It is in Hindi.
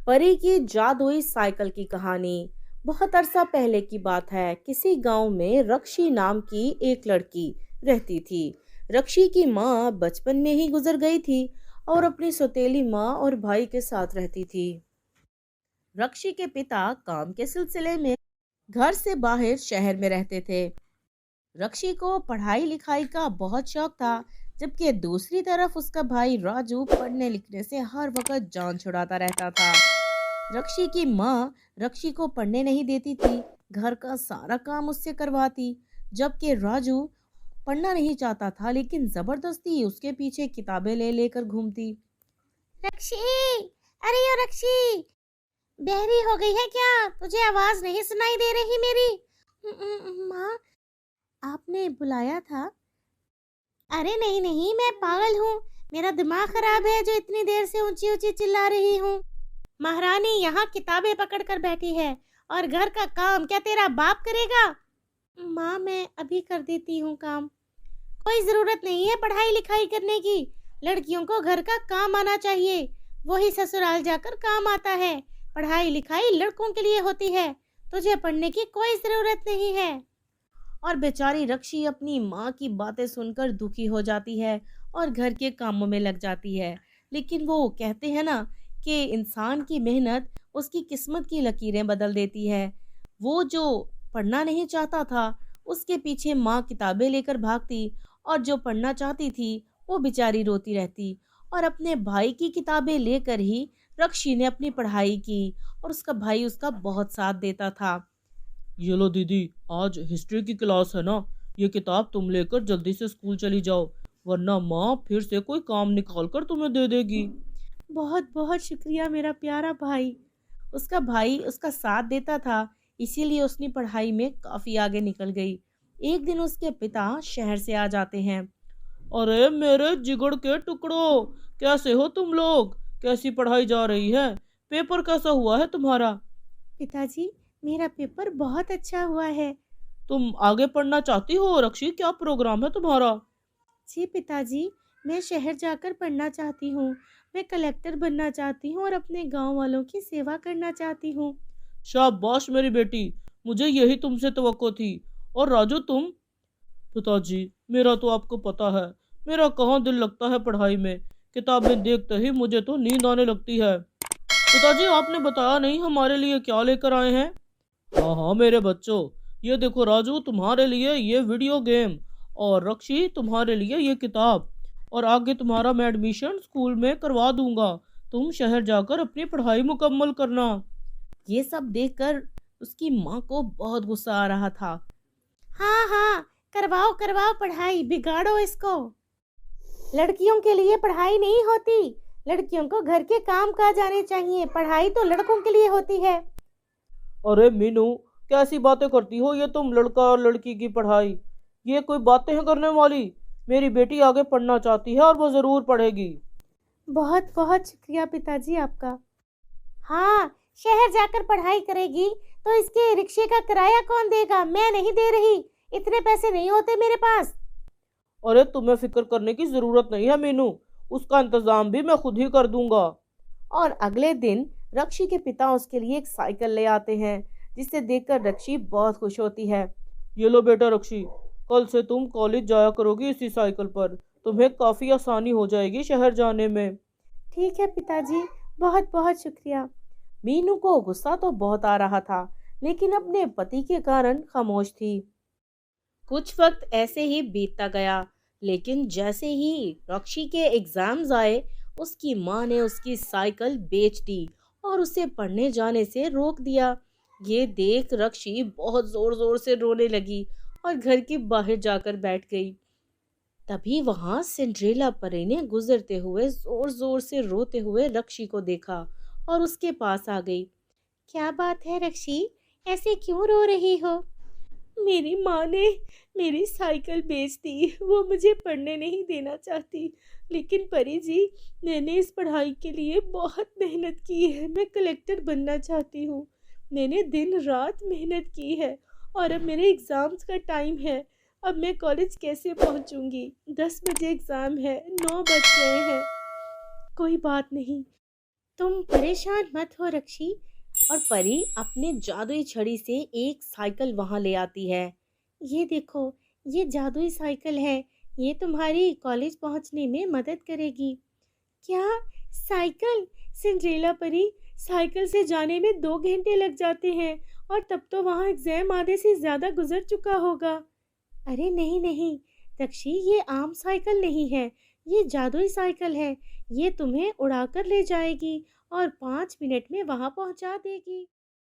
परी की जादुई साइकिल की कहानी। बहुत अरसा पहले की बात है। किसी गांव में रक्षी नाम की एक लड़की रहती थी। रक्षी की माँ बचपन में ही गुजर गई थी और अपनी सौतेली माँ और भाई के साथ रहती थी। रक्षी के पिता काम के सिलसिले में घर से बाहर शहर में रहते थे। रक्षी को पढ़ाई लिखाई का बहुत शौक था, जबकि दूसरी तरफ उसका भाई राजू पढ़ने लिखने से हर वक्त जान छुड़ाता रहता था। रक्षी की माँ रक्षी को पढ़ने नहीं देती थी, घर का सारा काम उससे करवाती, जबकि राजू पढ़ना नहीं चाहता था लेकिन जबरदस्ती उसके पीछे किताबें ले लेकर घूमती। रक्षी, अरे यो रक्षी, बहरी हो गई है क्या? तुझे आवाज नहीं सुनाई दे रही मेरी? माँ, आपने बुलाया था? अरे नहीं नहीं, मैं पागल हूँ। मेरा दिमाग खराब है जो इतनी देर से ऊंची ऊंची चिल्ला रही हूँ। महारानी यहाँ किताबें पकड़ कर बैठी है और घर का काम क्या तेरा बाप करेगा? माँ, मैं अभी कर देती हूँ काम। कोई जरूरत नहीं है पढ़ाई लिखाई करने की। लड़कियों को घर का काम आना चाहिए, वही ससुराल जाकर काम आता है। पढ़ाई लिखाई लड़कों के लिए होती है, तुझे पढ़ने की कोई जरूरत नहीं है। और बेचारी रक्षी अपनी माँ की बातें सुनकर दुखी हो जाती है और घर के कामों में लग जाती है। लेकिन वो कहते हैं ना कि इंसान की मेहनत उसकी किस्मत की लकीरें बदल देती है। वो जो पढ़ना नहीं चाहता था, उसके पीछे माँ किताबें लेकर भागती, और जो पढ़ना चाहती थी वो बेचारी रोती रहती। और अपने भाई की किताबें लेकर ही रक्षी ने अपनी पढ़ाई की, और उसका भाई उसका बहुत साथ देता था। ये लो दीदी, आज हिस्ट्री की क्लास है ना। ये किताब तुम लेकर जल्दी से स्कूल चली जाओ, वरना माँ फिर से कोई काम निकाल कर तुम्हें दे देगी। बहुत बहुत शुक्रिया मेरा प्यारा भाई। उसका भाई उसका साथ देता था, इसीलिए उसने पढ़ाई में काफी आगे निकल गई। एक दिन उसके पिता शहर से आ जाते हैं। अरे मेरे जिगड़ के टुकड़ों, कैसे हो तुम लोग? कैसी पढ़ाई जा रही है? पेपर कैसा हुआ है तुम्हारा? पिताजी, मेरा पेपर बहुत अच्छा हुआ है। तुम आगे पढ़ना चाहती हो रक्षी? क्या प्रोग्राम है तुम्हारा? जी पिताजी, मैं शहर जाकर पढ़ना चाहती हूँ। मैं कलेक्टर बनना चाहती हूँ और अपने गांव वालों की सेवा करना चाहती हूँ। शाबाश मेरी बेटी, मुझे यही तुमसे तवक्को थी। और राजू तुम? पिताजी, मेरा तो आपको पता है, मेरा कहाँ दिल लगता है पढ़ाई में। किताबें देखते ही मुझे तो नींद आने लगती है। पिताजी, आपने बताया नहीं हमारे लिए क्या लेकर आए हैं? हाँ हाँ मेरे बच्चों, ये देखो राजू तुम्हारे लिए ये वीडियो गेम, और रक्षी तुम्हारे लिए ये किताब। और आगे तुम्हारा मैं एडमिशन स्कूल में करवा दूंगा। तुम शहर जाकर अपनी पढ़ाई मुकम्मल करना। ये सब देखकर उसकी माँ को बहुत गुस्सा आ रहा था। हाँ हाँ, करवाओ करवाओ पढ़ाई, बिगाड़ो इसको। लड़कियों के लिए पढ़ाई नहीं होती, लड़कियों को घर के काम काज आने चाहिए। पढ़ाई तो लड़कों के लिए होती है। अरे मीनू, कैसी बातें करती हो? ये तुम लड़का और लड़की की पढ़ाई, ये कोई बातें हैं करने वाली? मेरी बेटी आगे पढ़ना चाहती है और वो ज़रूर पढ़ेगी। बहुत बहुत शुक्रिया पिताजी आपका। हाँ, शहर जाकर पढ़ाई करेगी तो इसके रिक्शे का किराया कौन देगा? मैं नहीं दे रही, इतने पैसे नहीं होते मेरे पास। अरे तुम्हें फिक्र करने की ज़रूरत नहीं है मीनू, उसका इंतज़ाम भी मैं खुद ही कर दूंगा। और अगले दिन रक्षी के पिता उसके लिए एक साइकिल ले आते हैं, जिसे देखकर रक्षी बहुत खुश होती है। ये लो बेटा रक्षी, कल से तुम कॉलेज जाया करोगी इसी साइकिल पर। तुम्हें काफ़ी आसानी हो जाएगी शहर जाने में। ठीक है पिताजी, बहुत बहुत शुक्रिया। मीनू को गुस्सा तो बहुत आ रहा था, लेकिन अपने पति के कारण खामोश थी। कुछ वक्त ऐसे ही बीतता गया, लेकिन जैसे ही रक्षी के एग्जाम्स आए, उसकी माँ ने उसकी साइकिल बेच दी और उसे पढ़ने जाने से रोक दिया। ये देख रक्षी बहुत जोर जोर से रोने लगी और घर के बाहर जाकर बैठ गई। तभी वहां सिंड्रेला परी ने गुजरते हुए जोर जोर से रोते हुए रक्षी को देखा और उसके पास आ गई। क्या बात है रक्षी, ऐसे क्यों रो रही हो? मेरी माँ ने मेरी साइकिल बेच दी, वो मुझे पढ़ने नहीं देना चाहती। लेकिन परी जी, मैंने इस पढ़ाई के लिए बहुत मेहनत की है। मैं कलेक्टर बनना चाहती हूँ। मैंने दिन रात मेहनत की है, और अब मेरे एग्ज़ाम्स का टाइम है। अब मैं कॉलेज कैसे पहुँचूँगी? 10 बजे एग्ज़ाम है, 9 बज गए हैं। कोई बात नहीं, तुम परेशान मत हो रक्षी। और परी अपने जादुई छड़ी से एक साइकिल वहां ले आती है। ये देखो, ये जादुई साइकिल है। ये तुम्हारी कॉलेज पहुंचने में मदद करेगी। क्या? साइकिल? सिंड्रेला परी, साइकिल से जाने में 2 घंटे लग जाते हैं और तब तो वहाँ एग्जाम आधे से ज्यादा गुजर चुका होगा। अरे नहीं नहीं रक्षी, ये आम साइकिल नहीं है, ये जादुई साइकिल है। ये तुम्हें उड़ाकर ले जाएगी और 5 मिनट में वहां पहुंचा देगी।